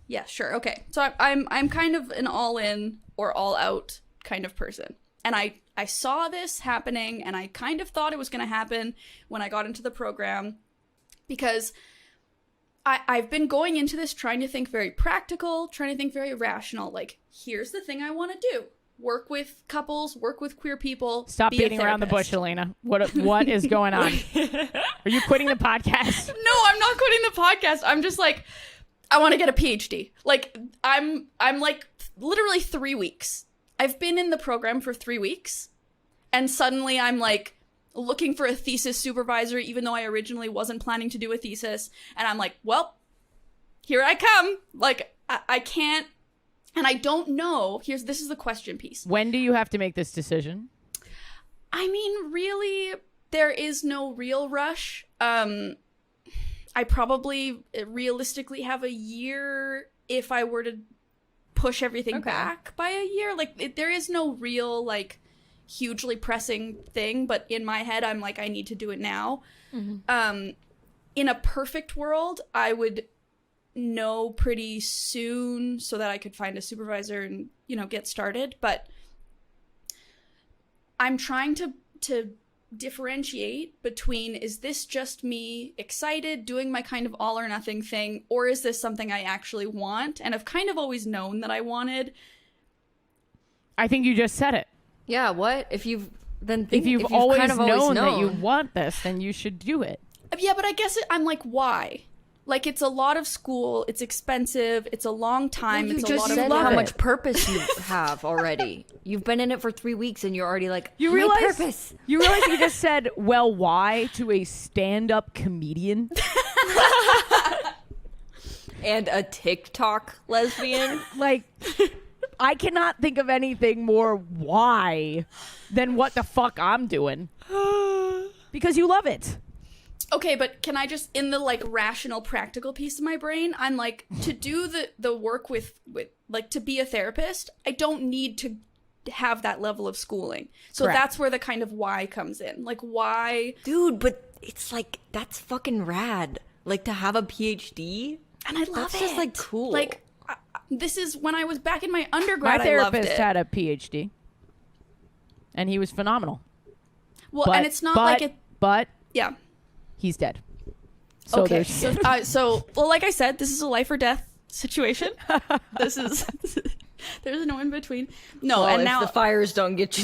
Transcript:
Yeah, sure. Okay. So I'm kind of an all in or all out kind of person. And I saw this happening and I kind of thought it was going to happen when I got into the program because I've been going into this trying to think very practical, trying to think very rational. Like, here's the thing I want to do. Work with couples, work with queer people. Stop beating around the bush, Elena. What is going on? Are you quitting the podcast? No, I'm not quitting the podcast. I'm just like, I want to get a PhD. Like, I'm like literally 3 weeks. I've been in the program for 3 weeks, and suddenly I'm like looking for a thesis supervisor, even though I originally wasn't planning to do a thesis. And I'm like, well, here I come. Like, I can't, and I don't know. This is the question piece. When do you have to make this decision? I mean, really, there is no real rush. I probably realistically have a year if I were to push everything back by a year. Like, there is no real, like, hugely pressing thing, but in my head, I'm like, I need to do it now. Mm-hmm. In a perfect world, I would know pretty soon so that I could find a supervisor and, get started. But I'm trying to differentiate between, is this just me excited doing my kind of all or nothing thing, or is this something I actually want and I've kind of always known that I wanted? I think you just said it. Yeah, what if you've always kind of known that you want this, then you should do it. Yeah, but I guess I'm like, why? Like, it's a lot of school, it's expensive, it's a long time, well, it's a lot of work. You just said how much purpose you have already. You've been in it for 3 weeks and you're already like, you realize you just said, well, why, to a stand-up comedian? And a TikTok lesbian? Like, I cannot think of anything more why than what the fuck I'm doing. Because you love it. Okay, but can I just, in the, like, rational, practical piece of my brain, I'm like, to do the work with like, to be a therapist, I don't need to have that level of schooling. So Correct. That's where the kind of why comes in. Like, why? Dude, but it's like, that's fucking rad. Like, to have a PhD. And I love that's it. Just, like, cool. Like, this is when I was back in my undergrad. My I loved therapist it. had a PhD, and he was phenomenal. Well, and it's not like it. But Yeah. he's dead. So Okay. there's Well, like I said, this is a life or death situation. There's no in between. No, well, and if now the fires don't get you